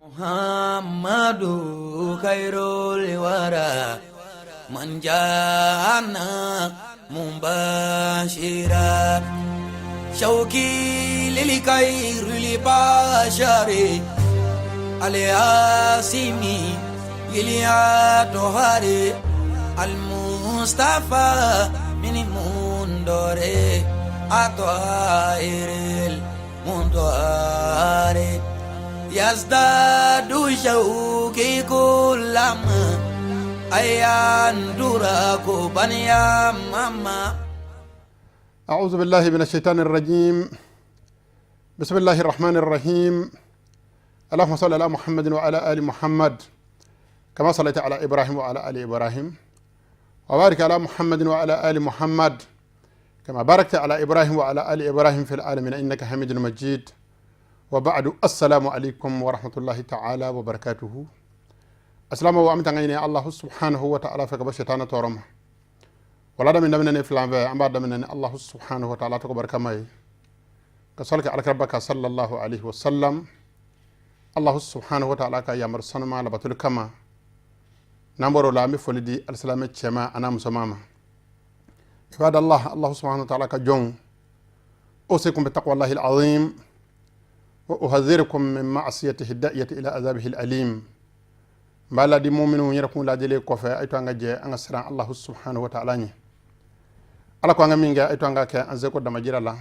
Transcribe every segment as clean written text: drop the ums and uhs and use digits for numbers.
Muhammadu khairul wara man jana mubashira shauki lil khairul bashari al-yasimi iliyatohari al-mustafa min mundore atwairil mundore yazdadu shauki kullama ayanduraku baniya mama. أعوذ بالله من الشيطان الرجيم. بسم الله الرحمن الرحيم. اللهم صل على محمد وعلى آل محمد كما صليت على إبراهيم وعلى آل إبراهيم وبارك على محمد وعلى آل محمد كما باركت على إبراهيم وعلى آل إبراهيم في العالمين إنك حميد مجيد. وبعد السلام عليكم ورحمة الله تعالى وبركاته. السلام وعمتنا إني الله سبحانه وتعالى فكبر شيطان تورما ولا دم من نفلان أم بعد من الله سبحانه وتعالى تكبر كماي كسلك على ربك صلى الله عليه وسلم. الله سبحانه وتعالى كيا مرسنا ما لبتول كما نمبر لا مفولدي السلام تشما أنا مسماما عباد الله. الله سبحانه وتعالى كجون أوصيكم بتقوى الله العظيم وأحذركم من معصيته الداعية إلى عذابه الأليم. بلا دي مؤمنون يركون لا دليل كوفا أيتو أنغا جي أنغا سران الله سبحانه وتعالى ala ko anga minga ayto anga ke anzeko dama jirala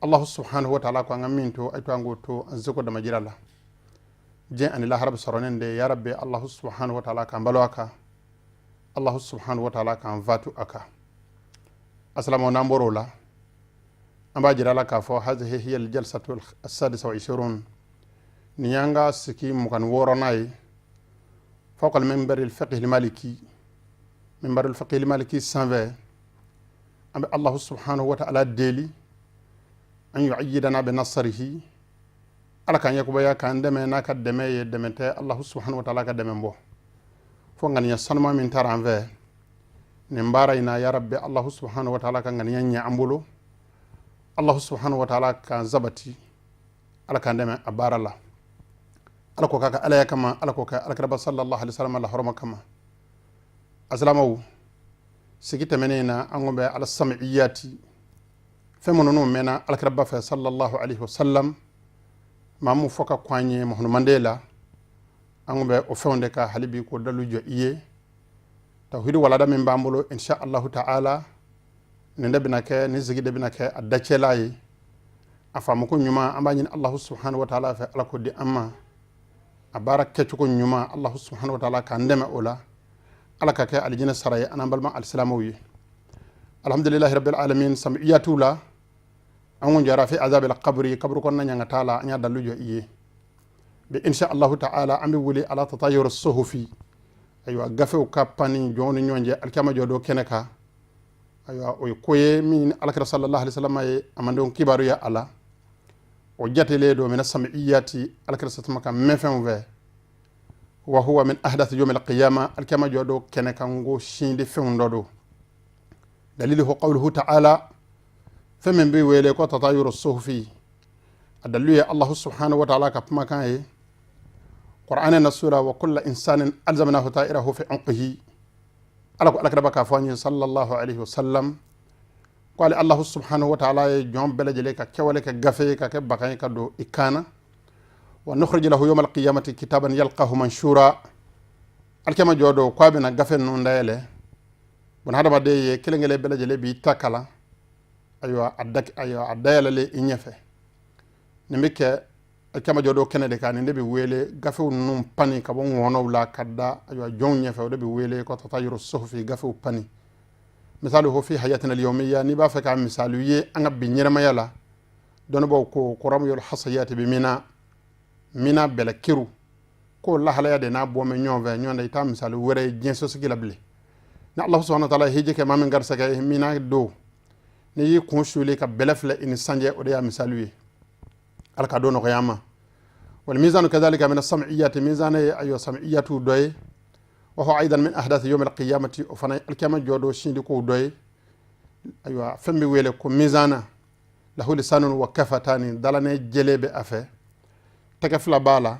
Allah subhanahu wa ta'ala ko anga minto ayto ango to anzeko dama jirala je an la harab saronende ya rabbi Allah subhanahu wa ta'ala kan balwaka Allah subhanahu wa ta'ala kan vatu aka assalamu namboro la amba jirala ka fo hadhihi hiya al jalsatu as-sadisa wa 20 niyanga siki mukan woronay fawqa al minbar al fiqh al maliki minbar al fiqh al maliki 120 أم الله سبحانه وتعالى ديلي أن يعيدنا بنصره على كان يكبر يا كان دمنا كدمي دمته الله سبحانه وتعالى كدمن بو فغن يسنما من تران في نمبارينا يا رب الله سبحانه وتعالى كان ينيا أمبولو الله سبحانه وتعالى كان زبتي على كان دم أبار الله على كوكا على كما على كوكا على كرب صلى الله عليه وسلم الله حرمه كما أسلامه sigita menena angombe ala sam'iyati femono mena alkaraba fa sallallahu alaihi wasallam mamu foka kwanye mohno mandela angombe o fewnde ka halibi ko dalujo iye tawhid wala da min bambulo insha Allah ta'ala ne ndabina ke ne zigide bina ke adacelayi afamu ko nyuma ambanyin Allah subhanahu wa ta'ala fa ala ko di amma abarak ke ko nyuma Allah subhanahu wa ta'ala ka ndeme ola ala ka kɛ alijinɛ sara ye an'an balima alisilamɛw ye. alhamdulillahi rabbil alamin. sam'iyatu la an kun jara fi azabil qabri kaburu kɔnɔna ɲanga t'a la an y'a dalu jɔ i ye bi insha allahu ta'ala an bɛ wuli ala tatayur suhufi ayiwa gafew ka pani jɔnw ni ɲɔgɔn cɛ alikiyama jɔ don kɛnɛ kan ayiwa o ye ko ye min alakira sallallahu alaihi wasallam ye a mandenw kibaru ye a la o jatelen don mina sam'iyati alakira satuma ka mɛn fɛnw fɛ wa huwa min ahdath yawm al-qiyamah alkama jodo kene kango shinde fendodo daliluhu qawluhu ta'ala famin bi wele ko tatayur as-suhfi adallu ya Allah subhanahu wa ta'ala ka pama kan e qur'ana nasura wa kullu insanin alzamnahu ta'irahu fi unqihi ala ko alakaba ka fani sallallahu alayhi wa sallam qala Allah subhanahu wa ta'ala e jom belajele ka kewale ka gafe ka ke bakay ka do ikana ونخرج له يوم القيامة كتابا يلقاه منشورا الكما جودو كوابنا غفن نوندايله بن هذا بدي كيلنجلي بلاجلي بي تاكلا ايوا ادك ايوا ادايلا لي انيفه نميك الكما جودو كندي كان ندي ويلي غفو نوم باني كبون وونو لا كدا ايوا جون نيفه ودي ويلي كو تطير الصحف غفو باني مثاله في حياتنا اليوميه ني با فك مثاليه ان بي نيرما يلا دون بو كو قرام يول حصيات بمنا mina bela kiru ko lahala ya de na bo me nyonve nyonda ita misali wore jenso sigila ble na Allah subhanahu wa ta'ala hije ke mamin garsa ke mina do ni yi kun shule ka belafla in sanje o de ya misali al ka do no yama wal mizanu kadhalika min as-sam'iyyati mizana ayu sam'iyyatu doy wa huwa aidan min ahdath yawm al-qiyamati o fana al-kiyama jodo shindi ko doy ayu fembe wele ko mizana lahu lisanun wa kafatani dalane jelebe afe teke fula bala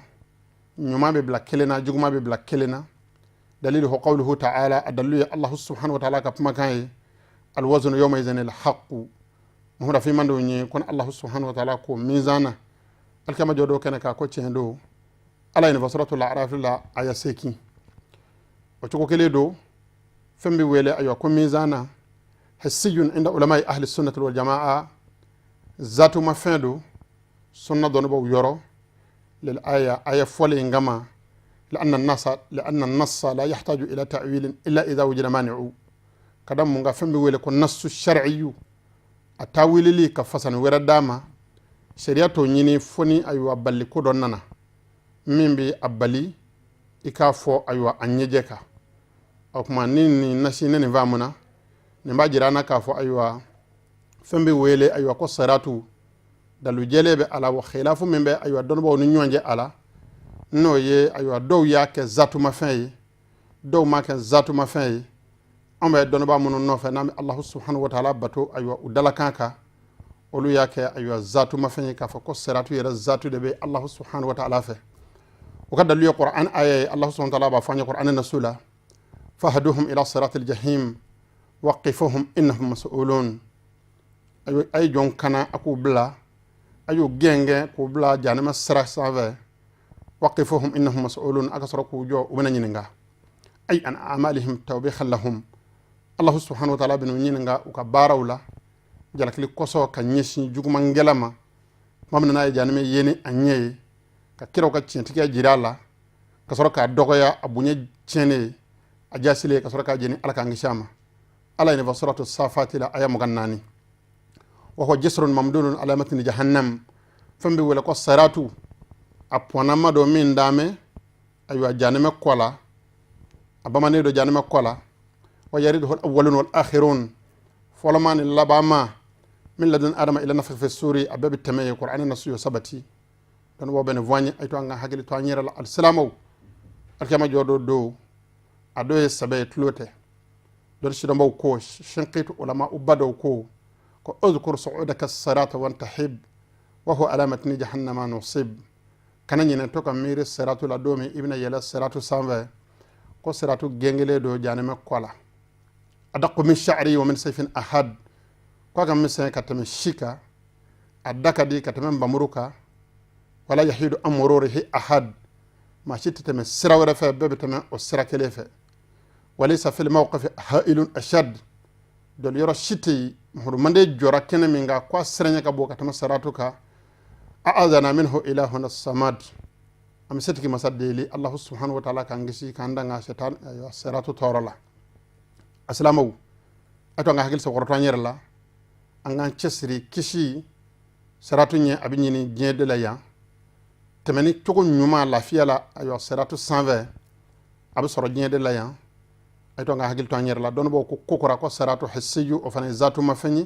ñuma be bila kelena juguma be bila kelena dalilu hu qawluhu ta'ala adallu ya Allah subhanahu wa ta'ala ka puma kan al wazn yawma idhin al haqq muhra fi mando ñi kon Allah subhanahu wa ta'ala ko mizana al kama jodo kana ka ko cendo ala ina suratul a'raf la aya seki o to ko kele do fembe wele ayo ko mizana hasiyun inda ulama ahli sunnah wal jamaa zatu mafendo sunna don bo yoro lil aya fole ngama لأن النص لا يحتاج إلى تأويل إلا إذا وجد مانع كدام مونغا فمبي ويلي كو النص الشرعي التاويل لي كفسن ويرا داما شريعتو نيني فوني أيوا بالي كو دون نانا ميمبي أبالي إكا فو أيوا أنيجيكا أو كما نيني نشي نيني فامونا نمبا جيرانا كافو أيوا فمبي ويلي أيوا كو صراتو دالو جيلي على وخلافو ميمبي أيوا دون بو نيوانجي على no ye aywa dow yake zatu mafin dow make zatu mafin ambe don ba mun no fe nam Allah subhanahu wa ta'ala bato aywa udala kanka olu yake aywa zatu mafin ka fa ko seratu yera zatu de be Allah subhanahu wa ta'ala fe o kada lu Qur'an ay Allah subhanahu wa ta'ala ba fanya Qur'an nasula fahduhum ila siratil jahim waqifuhum innahum mas'ulun ay jon kana akubla ayu genge ko bla janama sira save waqifuhum innahum mas'ulun akasraku jo ubana nyininga ay an amalihim tawbihan lahum Allah subhanahu wa ta'ala binu nyininga uka barawla jalakli koso ka nyeshi juguma ngelama mamna na janame yeni anye ka kiro ka cintiga jirala kasroka dogoya abunye cene ajasile kasroka jeni alaka ngishama ala ni basratu safati la ayamu gannani wa huwa jisrun mamdunun ala matni jahannam fambi wala ko saratu aponama do min dame aywa janame kola abamane do janame kola wa yaridu al awwalun wal akhirun folaman labama min ladun adama ila nafakh fi suri ababi tamay qur'an nasu sabati don bo ben vogne ay to nga hagili to nyira al salamu al kama jodo do ado sabe tlote don shi do ko shinqitu ulama ubado ko uzkur su'udaka as-sirata wa tahib wa huwa alamatni jahannama nusib kana nyina to kam miri siratu la domi ibna yala siratu sanve ko siratu gengele do janame kola adaqu min sha'ri wa min sayfin ahad ko kam misen katame shika adaka di katame bamuruka wala yahidu amrurihi ahad ma shitame sirawra fa bebetame o sirakele fa walaysa fil mawqif ha'ilun ashad dol yoro shiti mande jora kene minga ko siranya ka bo katame siratu ka أعاذنا منه إلهنا الصمد أم ستك مسدلي الله سبحانه وتعالى كان جسي كان دعنا شيطان سراتو تورلا أسلامو أتوقع هكذا سوكرتان يرلا أنغان تشسري كشي سراتو ني أبيني جند ليا تمني تكون نيوما لا فيلا أيوا سراتو سانفه أبو سر جند ليا أتوقع هكذا توان يرلا دون بو كوكورا كو سراتو حسيو أفني ذاتو مفني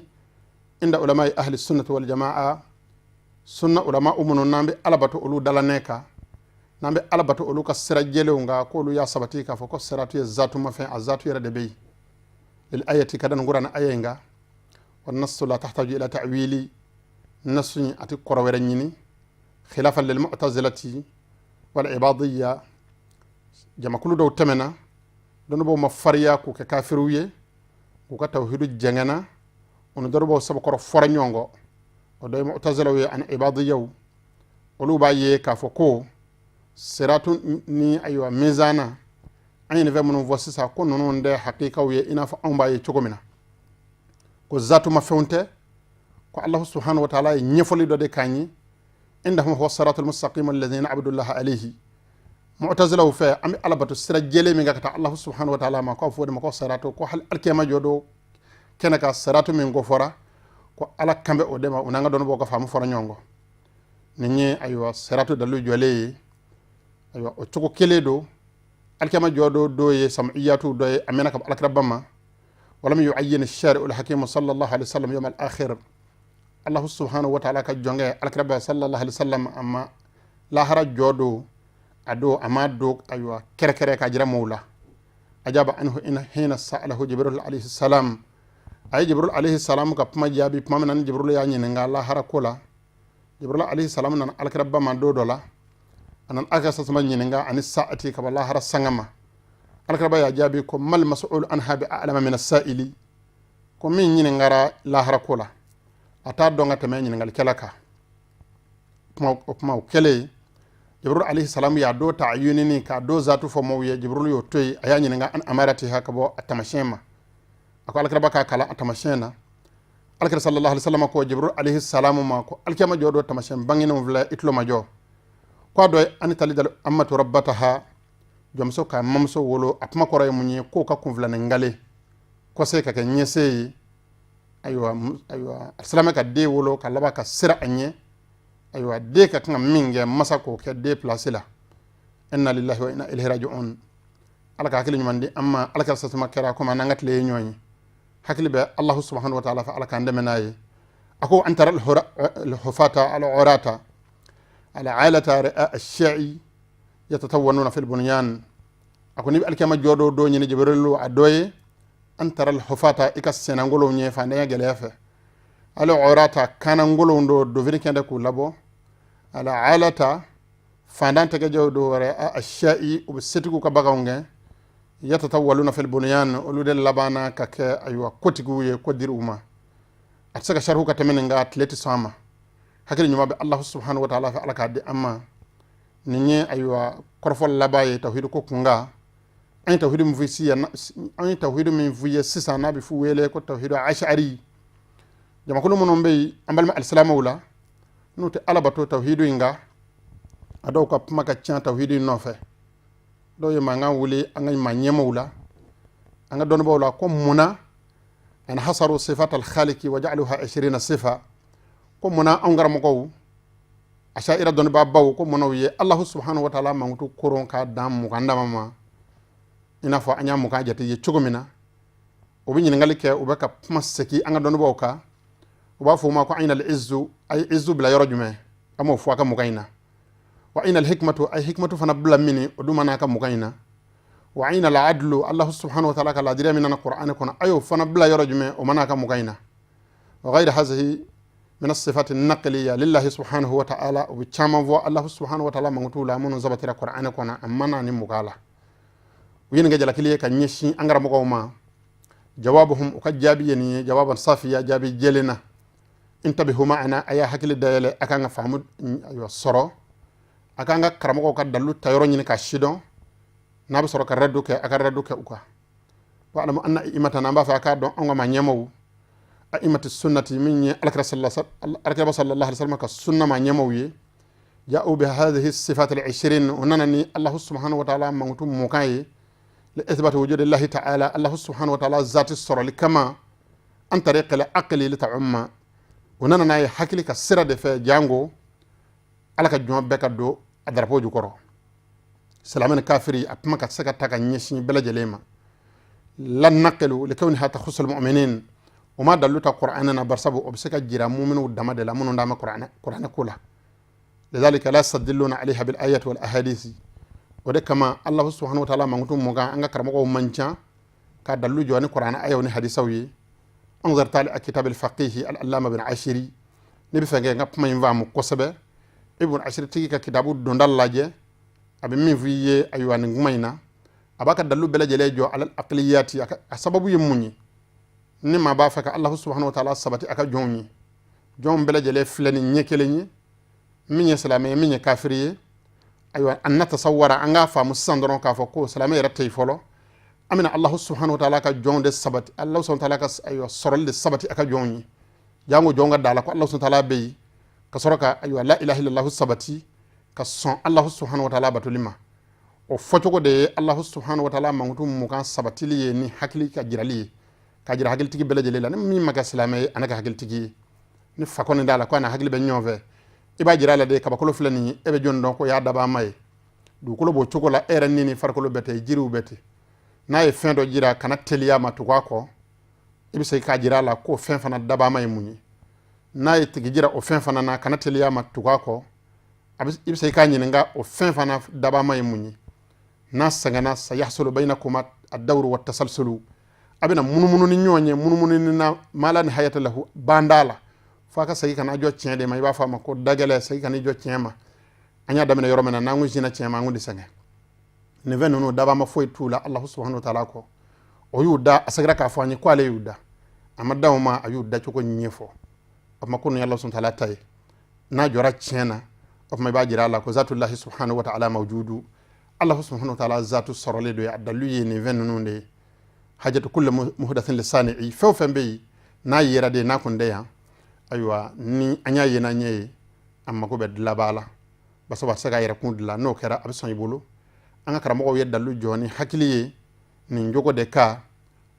عند علماء أهل السنة والجماعة sunna ulama umunu nambe alabato olu dalaneka nambe alabato olu ka sira jelewunga ko olu ya sabati ka foko siratu ya zatu mafen azatu ya de bey lil ayati kadan ngurana ayenga wan nassu la tahtaju ila ta'wili nassu ati korowere nyini khilafan lil mu'tazilati wal ibadiyya jama kulu do temena don bo ma fariya ku ke kafiruye ku ka tawhidu jengena on dorbo sab koro fora nyongo o doy mu'tazilawi an ibadiyaw olu ba ye ka foko siratu ni aywa mizana ayne ve mun vosi sa ko non nde hakika wi ina fa on ba ye chogomina ko zatu ma fewnte ko Allah subhanahu wa ta'ala nyefoli do de kanyi indahum huwa siratul mustaqim alladhina abdullahi alayhi mu'tazilaw fa am alabatu sira jele mi ngakata Allah subhanahu wa ta'ala ma ko fode ma ko siratu ko hal alkema jodo kenaka siratu min go fora ko ala kambe o dema unanga don boko famu fora nyongo ninyi aywa siratu dalu jole aywa o choko keledo alkema jodo doye sam'iyatu doye amena ka alkrabama ولم يعين الشارع الحكيم صلى الله عليه وسلم يوم الآخر الله سبحانه وتعالى كجونغ الكربة صلى الله عليه وسلم أما لا هرج جودو أدو أما دوك أيوة كركرة كجرا مولا أجاب عنه إن حين سأله جبريل عليه السلام أي جبريل عليه السلام كبما جابي بما من جبريل يعني نعى الله هركولا جبريل عليه السلام نن الكربة ما دو دولا anan aka sasma nyininga ani sa'ati ka bala har sangama alkaraba ya jabi ko mal mas'ul anha bi a'lama min as-sa'ili ko min nyiningara la har kula ata donga teme nyiningal kelaka kuma kele jibril alayhi salam ya do ta'yunini ka do zatu fo mawye jibril yo toy aya nyininga an amarati hakabo atamashema ako alkaraba ka kala atamashena alkar sallallahu alaihi wasallam ko jibril alayhi salam ma ko alkama jodo tamashem bangina vla itlo majo ko do an talidal ammatu rabbataha jomso ka mamso wolo apma ko ray munye ko ka kunvla ngale ko se ka nyese aywa salama ka de wolo ka laba ka sira anye aywa de ka kan minge masako ke de place la inna lillahi wa inna ilaihi raji'un alaka hakili nyumandi amma alaka sasma kera ko manangat le nyonyi hakili be allah subhanahu wa ta'ala fa alaka andemenaye ako antara al-hufata al-urata ala ailata ra'a ash-sha'i yatatawwanuna fil bunyan ako ni alkama jodo do nyini jibrilu adoye antara al-hufata ikas senangolo nye fa ne gelefe al-urata kanangolo do virikende ku labo ala ailata fandante ke jodo ra'a ash-sha'i ubsitiku ka bagawnge yatatawaluna fil bunyan ulude labana kake aywa kotigu ye kodiruma atsaka sharhu ka temenga atleti sama hakili nyuma be allah subhanahu wa ta'ala fa alaka de amma ninye aywa korfol labaye tawhid ko kunga ay tawhid mu fi ay tawhid min fi sisa nabi fu wele ko tawhid ash'ari jama ko mon be ambal al-islam wala nuti alabato tawhid inga ado ko maka chan tawhid no fe do ye manga wuli anga manyema wula anga don bawla ko muna an hasaru sifat al khaliq wa ja'aluha 20 sifa ko muna angar mako ashaira don ba baw ko muna wiye allah subhanahu wa ta'ala mangutu koron ka dam mu kanda mama ina fo anya mu ka jati ye chugumina o bi ngal ke o baka masaki anga don bawka o ba fo ma ko ayna al izzu ay izzu bila yarjume amo fo ka mu kaina wa aina al-hikmatu ay hikmatu fana bla mini odumana ka mukaina wa aina al-adlu allah subhanahu wa ta'ala kala dira min al-qur'an kuna ayo fana bla yarjume o manaka mukaina wa ghayr hadhihi min as-sifat an-naqliyya lillahi subhanahu wa ta'ala wa chama vo allah subhanahu wa ta'ala mangutu la mun zabatira qur'an kuna amana ni mukala yin ga jala kiliye kan nyeshi angara mako ma jawabuhum ukajabi yani jawaban safiya jabi jelena intabihu ma'ana aya hakili dayale akanga fahamud ayo soro akanga karamo ka dalu tayro nyini ka shidon nabi soro ka raddu ke aka raddu ke uka wa alamu anna imata namba fa ka don onga ma nyamawu a imati sunnati min alakra sallallahu alaihi wasallam ka sunna ma nyamawu ye ja'u bi hadhihi sifat al-20 unani allah subhanahu wa ta'ala mangutu mukaye li ithbat wujud allah ta'ala allah subhanahu wa ta'ala zati soro likama an tariq al-aqli li ta'umma unana hakili ka sira de fe jango alaka juma beka do adrapo jukoro salaman kafiri apma ka saka taka nyeshi bela jelema lan naqlu likawniha takhussu almu'minin wama dalluta qur'anana barsabu obsaka jira mu'minu damade la munu ndama qur'ana kula lidhalika la yastadilluna alayha bil ayati wal ahadith wade kama allah subhanahu wa ta'ala mangutu muga anga karamo mancha ka dallu joni qur'ana ayoni hadisawi anzar tali kitab al faqih al allama bin ashiri ni bi fenge ngap may vamu kosabe ibn ashir tigi ka kitabu dondal laje abi min fiye aywa ni ngumayna abaka dalu bela jele jo al aqliyati aka sababu yemunyi ni ma ba faka allah subhanahu wa ta'ala sabati aka jonyi jon bela jele flani nyekelenyi minye salame minye kafiriye aywa an natasawwara anga fa musandron ka fako salame rattay folo amina allah subhanahu wa ta'ala ka jonde sabati allah subhanahu wa ta'ala ka aywa sorol de sabati aka jonyi jango jonga dala ko allah subhanahu wa ta'ala be kasoroka aywa la ilaha illallah sabati ka son allah subhanahu wa ta'ala batulima o fotogo de allah subhanahu wa ta'ala mangutu mukan sabati li ni hakili ka jirali ka jira hakili tigi bela jelela ni mi maka salame anaka hakili tigi ni fakoni dala ko na hakili be nyove iba jirala de ka bakolo fulani ebe jondo ko ya daba may du ko bo chokola era nini farkolo bete jiru bete na e fendo jira kana teliya matukwa ko ibi sai ka jirala ko fen fana daba may munyi na yi tigi jira o fen fana na kana teliya matuka ko ibi sai ka nyininga o fen fana daba may munyi na sangana sayahsulu bainakuma ad-dawr wa at-tasalsulu abina munumunu ni nyonye munumunu ni na mala ni hayata lahu bandala faka sai kana jo tiende may ba fama ko dagale sai kana jo tiema anya damina yoro mena nangu jina chema ngu disenge ne venu daba ma foi tula Allah subhanahu wa ta'ala ko o yuda asagra ka fo anyi kwale yuda amada ma ayuda choko nyefo amma kunu Allah subhanahu wa ta'ala tay na jora chena of may bajira Allah ko zatullahi subhanahu wa ta'ala mawjudu Allah subhanahu wa ta'ala zatu sorole do ya daluye ne venu nde hajatu kullu muhdathin lisani'i fa fambe na yira de na kunde ya aywa ni anya yena nye amma ko be labala baso ba saga yira kundla no kera abson ibulu anga karamo ko yedda lu joni hakiliye ni njogo de ka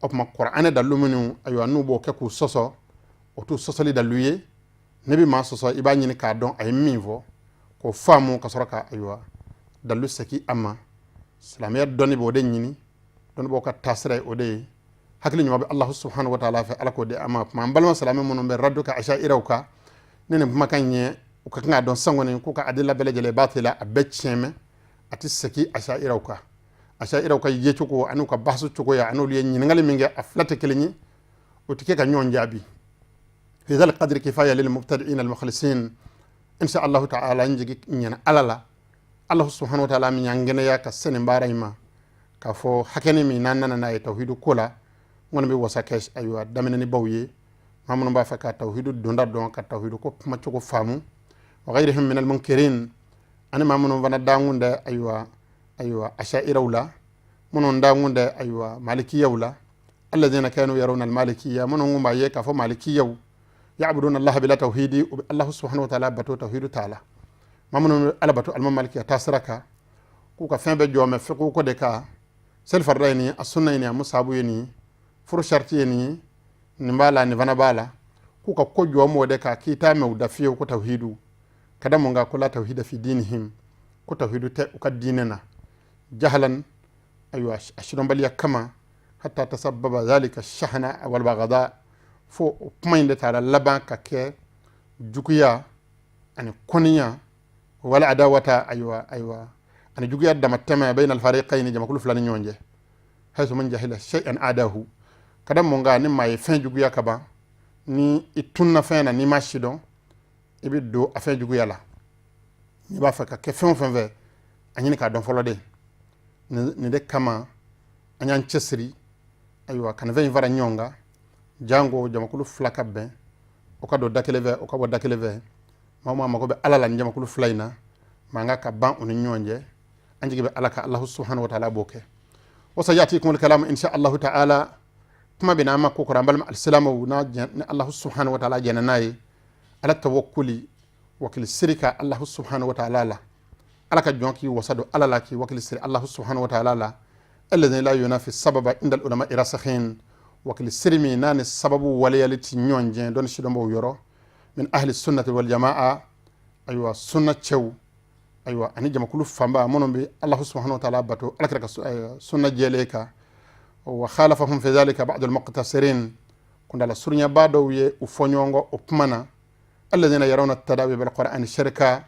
op ma qur'ana dalu minu aywa nu bo ke ku soso o tu soso li daluye nebi ma soso ibani ni ka don ay mivo ko famu ka soraka aywa dalu saki amma islamiyya doni bo de nyini don bo ka tasre o de hakili nyuma Allah subhanahu wa ta'ala fa alako de amma ma balma salamu mun be radduka asha'irauka nene makanye o ka nga don sangone ko ka adilla belejele batila abecheme ati saki asha'irauka yecho ko anu ka basu ko ya anu liye nyingali minge aflata kelinyi o tike ka nyon jabi fi dhal qadri kifaya lil mubtadi'in al mukhlisin insha Allah ta'ala njigi nyana alala Allah subhanahu wa ta'ala mi nyangene ya ka sene mbarayma ka fo hakene mi nanana na tawhidu kula ngona be wasa kesh aywa damene ni bawye mamun ba fa ka tawhidu donda don ka tawhidu ko ma ko famu wa ghayrihim min al munkirin ani mamun bana dangunde aywa asha'iraula munun dangunde aywa malikiyawla alladhina kanu yarawna al malikiyya munun ngumba ye ka fo malikiyaw ya'buduna Allah bila tawhidi Allah subhanahu wa ta'ala batu tawhidu ta'ala mamun ala batu al malikiyya tasraka ku ka fembe jome fiku ko de ka sel fardaini as-sunnayni musabu yini furu sharti yini nimbala ni vana bala ku ka ko jomo de ka kita me udafiyo ko tawhidu kada munga kula tawhida fi dinihim ko tawhidu te ka dinena jahlan aywa ashidon baliya kama hatta tasabbaba zalika ash-shahna wal baghda fo kumayinde tara laban ka ke jukuya ani koniya wala adawata aywa ani jukuya damatama bayna al-fariqayn jama kullu fulani nyonje hayso man jahila shay'an adahu kada munga ni may fin jukuya kaba ni itunna fena ni mashidon ibi do afen jukuya la ni ba fa ka ke fin ve anyini ka don folo de ni de kama anyan chesri aywa kan ve vara nyonga jango jamakulu flaka ben o ka do dakeleve o ka bo dakeleve mama mako be alala jamakulu flayna manga ka ban on nyonje anjige be alaka Allah subhanahu wa ta'ala boke wa sayatikum al-kalam insha Allah ta'ala kuma bina ma ko rambal al-salamu na Allah subhanahu wa ta'ala jananayi ala tawakkuli wakil sirika Allah subhanahu wa ta'ala la alaka jonki wasado alala ki wakil sir Allah subhanahu wa ta'ala la alladhi la yunafi sababa inda al-ulama irasakhin wakil sirmi nani sababu waliyaliti nyonje don shidombo yoro min ahli sunnati wal jamaa aywa sunna chew aywa ani jama kulu famba monombi Allah subhanahu wa ta'ala bato alaka sunna jeleka wa khalafahum fi dhalika ba'd al-muqtasirin kunda la surnya bado ye ufonyongo opmana alladhina yarawna at-tadawi bil qur'ani shirka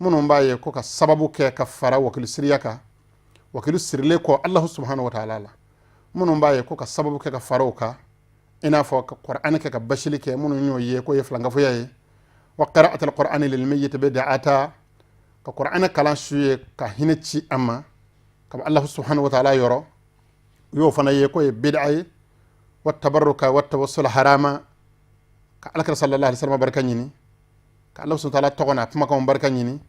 monomba ye ko ka sababu ke ka fara wakil siriyaka wakil sirle ko Allah subhanahu wa ta'ala la munun baye ko ka sababu ke ka faroka ina fo ka qur'an ke ka bashili ke munun nyoye ko ye flanga fo yaye wa qira'at al-qur'an lil mayyit bid'ata ka qur'an kalan suye ka hinaci amma ka Allah subhanahu wa ta'ala yoro yo fana ye ko ye bid'ay wa tabarruka wa tawassul harama ka alakar sallallahu alaihi wasallam barkanyini ka Allah subhanahu wa ta'ala togona kuma ka barkanyini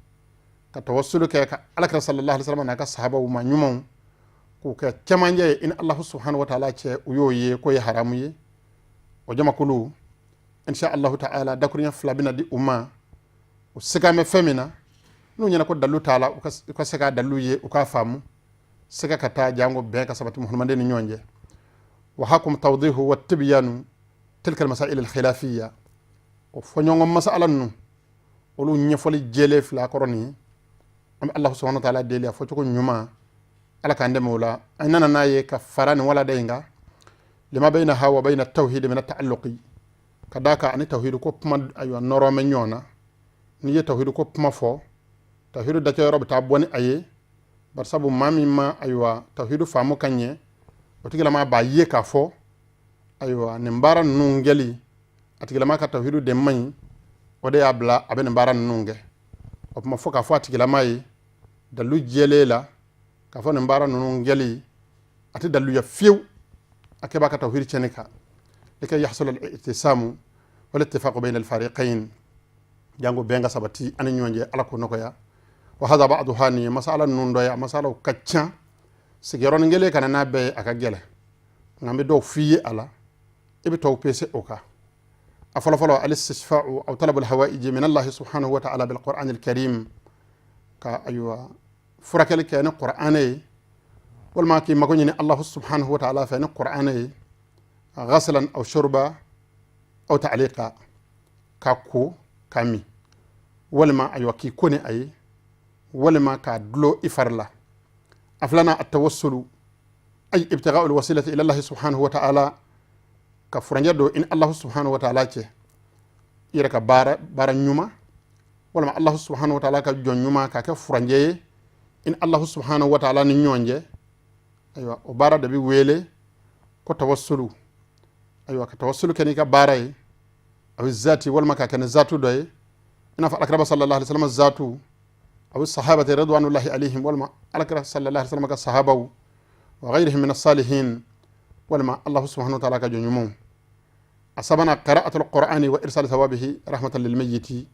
ka tawassul ke ka alakar sallallahu alaihi wasallam na ka sahaba ma nyumon ko ka camanje in Allah subhanahu wa ta'ala ce uyoye ko ya haramu ye o jama kulu insha Allah ta'ala dakunya flabina di umma o sika me femina no nyana ko dalu ta'ala ko sika dalu ye o ka famu sika kata jango be ka sabati muhammad ni nyonje wa hakum tawdihu wa tibyanu tilka al masail al khilafiyya o fonyongo masalan nu o lu nyefoli jele fla koroni am Allah subhanahu wa ta'ala deli fo ko nyuma ala kande mola aynana naye ka farani wala daynga lima bayna hawa bayna at-tauhid min at-ta'alluqi kadaka ani tauhid ko puma ayo norome nyona ni ye tauhid ko puma fo tauhid da ke robe ta boni aye bar sabu mami ma aywa tauhid famu kanye o tigila ma ba ye ka fo aywa ne mbara nungeli atigila ma ka tauhid de man o de abla aben mbara nunge o ma foka fo tigila mai dalu jelela ka fo mbara nunu ngeli ati dalu ya fiu akeba ka tawhid chenika likay yahsul al-i'tisamu wal ittifaq bayna al-fariqayn jango benga sabati ani nyonje ala ko nokoya wa hadha ba'du hani masala nundo ya masala kacca sigeron ngele kana nabe aka gele ngambe do fiye ala ibi taw pese oka afala fala al-istifa'u aw talab al-hawa'ij min Allah subhanahu wa ta'ala bil Qur'an al-karim ka aywa furakal kana qur'anay wal ma ki mako ni Allah subhanahu wa ta'ala fa ni qur'anay ghaslan aw shurba aw ta'liqa kakku kami walma aywa ki kone ay walma ka dlo ifarla aflana at-tawassulu ay ibtigha'u al-wasilati ila Allah subhanahu wa ta'ala ka furanjado in Allah subhanahu wa ta'ala ce ira ka bara nyuma walma Allah subhanahu wa ta'ala ka jon nyuma ka furanje in Allah subhanahu wa ta'ala ni nyonje aywa o bara da bi wele ko tawassulu aywa ka tawassulu kani ka baray aw zati walma ka kan zatu doy ina fa akraba sallallahu alaihi wasallam zatu aw sahabati ridwanullahi alaihim walma akraba sallallahu alaihi wasallam ka sahabaw wa ghayrihim min as-salihin walma Allah subhanahu wa ta'ala ka jonyumu asabana qira'atul qur'ani wa irsal thawabihi rahmatan lil mayyiti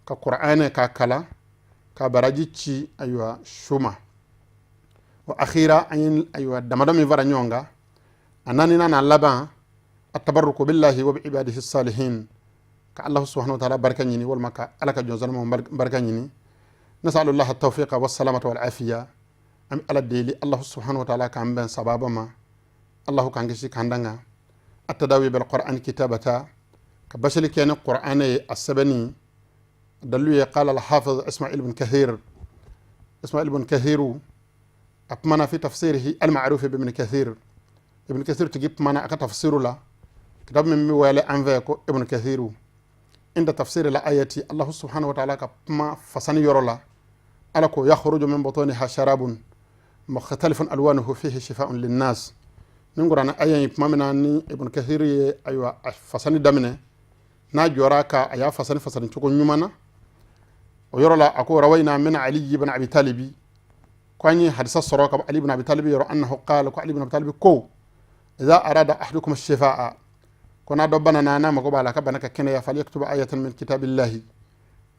ka qur'ana ka kala ka barajici aywa shuma wa akhira ayin aywa damadami vara nyonga anani nana laban at-tabarruku billahi wa bi ibadihi as-salihin ka Allah subhanahu wa ta'ala barkanyini wal maka alaka jonzalmo barkanyini nasallu Allah at-tawfiqa was-salamata wal-afiya am ala deli Allah subhanahu wa ta'ala kan ben sababama Allah kan gishi kandanga at-tadawi bil Qur'an kitabata ka bashali kana Qur'ani as-sabani dalu qala al-hafiz Ismail ibn Kathir أتمنى في تفسيره المعروف بابن كثير ابن كثير تجيب منا أك تفسير لا كتاب من ولا أنفاكو ابن كثير عند تفسير الآية الله سبحانه وتعالى كما فسني يرولا ألكو يخرج من بطونها شراب مختلف ألوانه فيه شفاء للناس نقول أنا آية مامناني ابن كثير أيوة فسني دمنه ناجوراك أيا فسني تكون يمنا ويرولا أكو روينا من علي بن أبي طالب كوني حديث الصراط علي بن ابي طالب يرى انه قال علي بن ابي طالب كو اذا اراد احدكم الشفاء كنا دبنا نانا مكو بالا كبنك كنيا فليكتب ايه من كتاب الله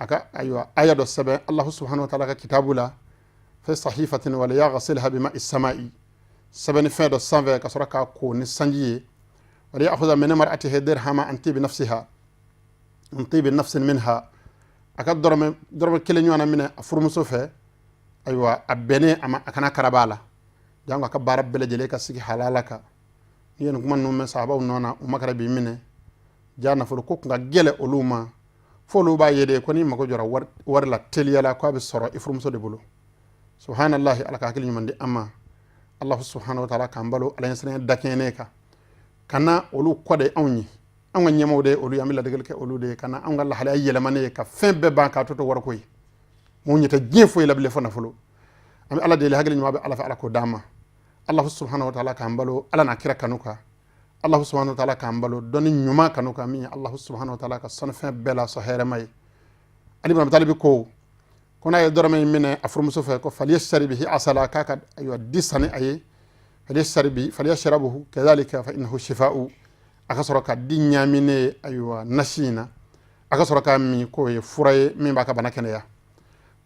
اكا ايوه ايه السبع الله سبحانه وتعالى كتاب لا في صحيفه وليغسلها بماء السماء سبن فاد السنف كسركا كو نسانجي وليأخذ من مرأته درهم انت بنفسها من طيب النفس منها اكا درم كلنيوانا من افرمسوفه aywa abene ama akana karabala jango ka barab bele jele ka sigi halalaka yen kuma no men sahaba nona umakara bi mine jana fo ko nga gele oluma fo lu ba yede ko ni mako jora war la teliyala ko be soro ifrum so de bulu subhanallahi alaka hakil nyumande amma allah subhanahu wa ta'ala kambalo ala yasne dakene ka kana olu kode awni anga nyamode olu yamila degal ke olu de kana anga la hala yele mane ka fembe banka toto war koy mo nyita jefo ila bele fona folo am ala de hagal nyuma be ala fa ala ko dama allah subhanahu wa ta'ala kambalo ala nakira kanuka allah subhanahu wa ta'ala kambalo doni nyuma kanuka mi allah subhanahu wa ta'ala ka son fin bela so here may ali ibn talib ko kona ye dorame mine afrum so fa ko falyashari bihi asala kaka ayo disani aye falyashrabuhu kadhalika fa innahu shifaa'u akasoroka dinya mine ayo nashina akasoroka mi ko ye furaye mi baka banakene ya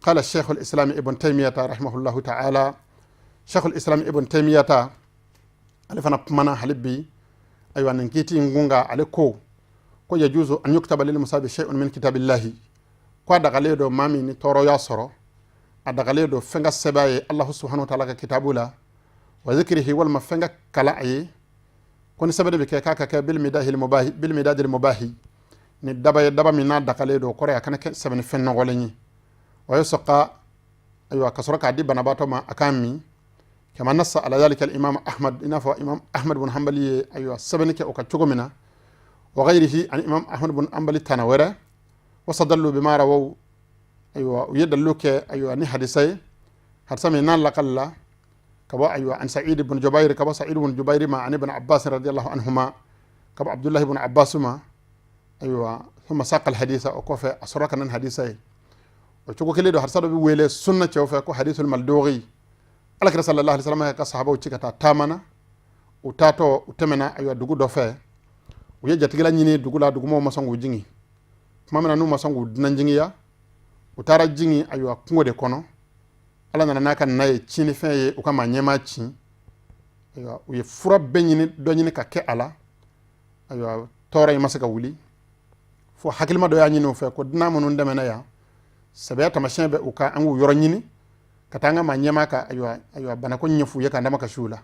قال الشيخ الإسلام ابن تيمية رحمه الله تعالى شيخ الإسلام ابن تيمية ألفنا بمنا حلبي أيوة نكيتي نغونغا عليكو كو يجوز أن يكتب للمصاب شيء من كتاب الله كو أدغاليدو مامي نتورو ياسرو أدغاليدو فنغا سباي الله سبحانه وتعالى كتابولا وذكره والما فنغا كلاعي كون سبب بكاكا بالمداد المباهي ندبا من أدغاليدو كوريا كان سبن فن نغوليني ويسقى أيوة كسرك عدي بنباتو ما أكامي كما نص على ذلك الإمام أحمد إنفو إمام أحمد بن حنبلي أيوة سبنك وكتشوكو منا وغيره عن إمام أحمد بن حنبلي تناوره وصدلوا بما رووا أيوة ويدلوك أيوة ني حديثي حدث من نال لقل كبا أيوة عن سعيد بن جبير كبا سعيد بن جبير ما عن ابن عباس رضي الله عنهما كبا عبد الله بن عباس ما أيوة ثم ساق الحديث وكوفي أسرك من حديثي o cugo kele do har sado bi wele sunna cew fe ko hadithul maldughi alakira sallallahu alaihi wasallam ka sahaba cikata tamana o tato o temena ayo dugu do fe o ye jatigila nyini dugu la dugu mo masangu jingi kuma mena nu masangu dinan jingi ya o tara jingi ayo kungo de kono ala nana naka naye chini fe ye o kama nyema chi ayo o ye fura benyini do nyini ka ke ala ayo tora yi masaka wuli fo hakilima do ya nyini o fe ko dina munun demena ya sabe ta mashin be o ka angu yoro nyini katanga ma nyema ka ayo bana ko nyefu ye ka ndama ka shula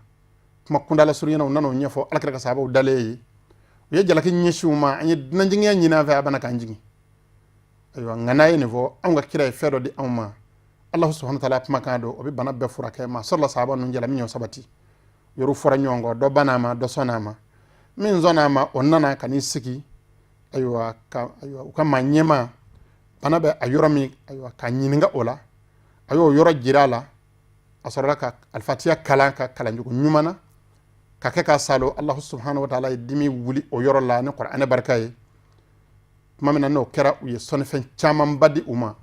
kuma kundala suriyana nano nyefo alakira ka sahaba dale ye jalaki nyeshuma anyi dina jingi ya nyina fa bana kan jingi ayo nganaye ne vo anga kira fedo di amma Allah subhanahu wa ta'ala kuma kado obi bana be furake ma sallallahu sahaba nun jala minyo sabati yoru fura nyongo do banama do sonama min zonama onnana kani siki ayo ka manyema bana be ayoromi ayo ka nyininga ola ayo yoro jirala asarala ka alfatiya kala ka kala njugo nyumana ka ke ka salo Allah subhanahu wa ta'ala dimi wuli o yoro la ne qur'an barkaye mamina no kera u ye sonfen chaman badi uma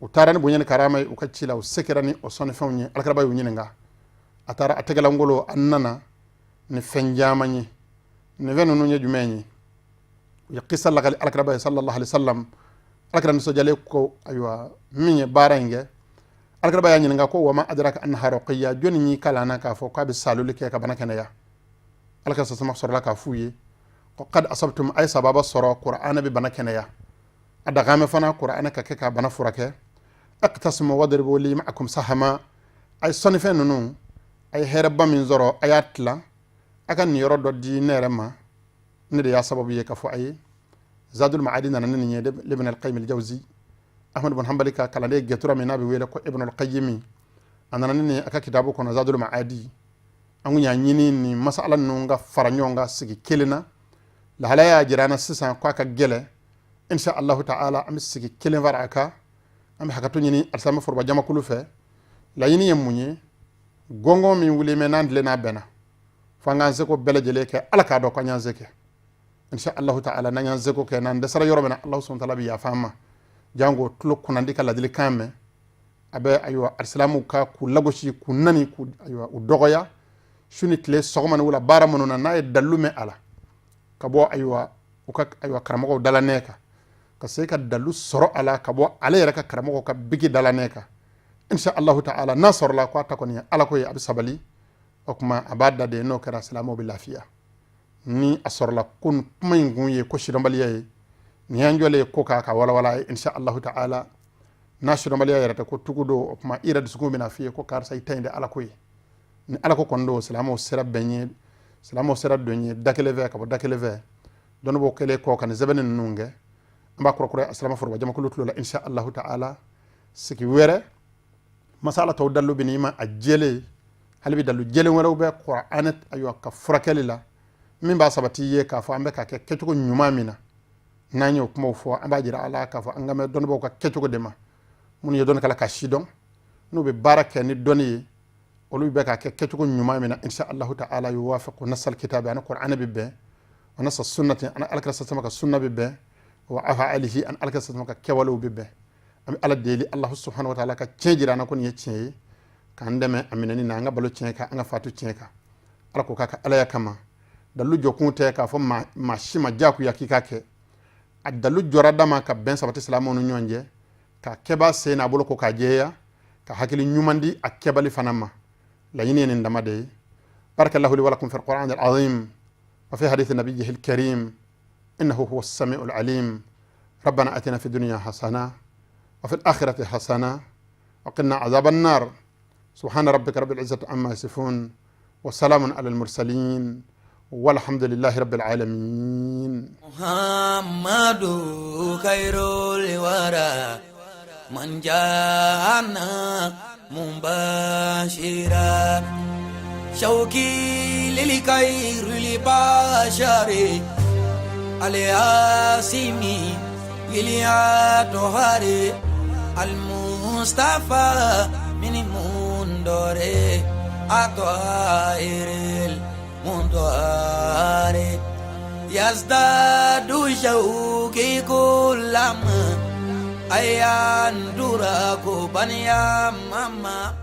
o tarani bunyen karamay u kacila o sekirani o sonfen nyi alkaraba yu nyinga atara ategala ngolo annana ne fenjamani ne venu no nyejumenyi ya qissa la alkaraba sallallahu alaihi wasallam alkaraba so jale ko aywa minye barange alkaraba ya nyinga ko wama adraka annaha ruqiyya joni nyi kala na ka fo ka bi salul ke ka banaka ya alkaraba so sama sorla ka fuye ko qad asabtum ay sababa soro qur'ana bi banaka ya adagame fana qur'ana ka ke ka bana furake aqtasimu wadribu li ma'akum sahama ay sonife nunu ay herba min zoro ayatla akan ni yoro do di nerema ne de ya sababu ye ka fo ay zadul ma'adina nan ni de ibn al-qayyim al-jawzi ahmad ibn hanbali ka kala de getura min nabi wele ko ibn al-qayyim anana ni aka kitabu ko zadul ma'adi angunya nyini ni masala nunga faranyonga sigi kelina la halaya jirana sisan ko aka gele insha Allah ta'ala am sigi kelen varaka am hakato nyini alsama forba jama kulu fe la yini yemunye gongo mi wuli menan le na bena fanga se ko bele jele ke alaka do ko nyanze ke insha Allah ta'ala na nyanze ko ke nan de sara yoro mena Allah subhanahu wa ta'ala bi ya fama jango tulo kunandi kala dile kame abe aywa alislamu ka ku lagoshi ku nani ku aywa u dogoya shuni tle sogman wala bara monona na dalume ala kabo aywa uka aywa karamo dala neka ka sai ka dalu soro ala kabo ala yara ka karamo ka bigi dala neka insha Allah ta'ala nasor la ko ta ko ni ala ko ya absabali okuma abada de no kara salamu bil lafiya ni asor la kun mayngun ye ko shidombaliye ni anjole ko ka wala insha Allah ta'ala na shidombaliya yarata ko tugudo okuma ira de suko bina fiye ko kar say tayde ala ko ni ala ko kondo salamu sira benye salamu sira donye dakeleve ka bo dakeleve don bo kele ko kan zabenen nunge amba ko assalamu forba jama ko lutlo la insha Allah ta'ala siki were masala taw dallu binima ajele halbi dallu jele wero be qur'anat ayo ka furakelila min ba sabati ye ka fo ambe ka ke ketugo nyuma mina nanyo kuma fo amba jira ala ka fo angame don bo ka ketugo dema mun ye don kala ka shidon no be baraka ni doni olu be ka ke ketugo nyuma mina insha Allah ta'ala yuwafiqu nasal kitabi an qur'ana bibbe wa nasal sunnati an alkasa samaka sunna bibbe wa afa alihi an alkasa samaka kewalu bibbe am ala deli Allah subhanahu wa ta'ala ka cejira na ko ni ceye ka ndeme aminani na nga balo ceye ka nga fatu ceye ka ala ko kaka ala ya kama dalu jokunte ka fo ma shima jaku yakika ke adalu joradama ka ben sabati salamu no nyonje ka keba sena bolo ko ka jeya ka hakili nyumandi akebali fanama la yini en ndamade barakallahu li wa lakum fil qur'an al azim wa fi hadith nabiyhi al karim innahu huwa as-sami'ul alim ربنا آتنا في الدنيا حسنة وفي الآخرة حسنة وقنا عذاب النار سبحان ربك رب العزة عما يصفون وسلام على المرسلين والحمد لله رب العالمين محمد خير الورى من جاءنا مباشرا شوقي للخير البشر الياسمي إليا طهاري المصطفى من مندوري أطهير المندوري يزداد شوقي كلما ayan duraku baniya mama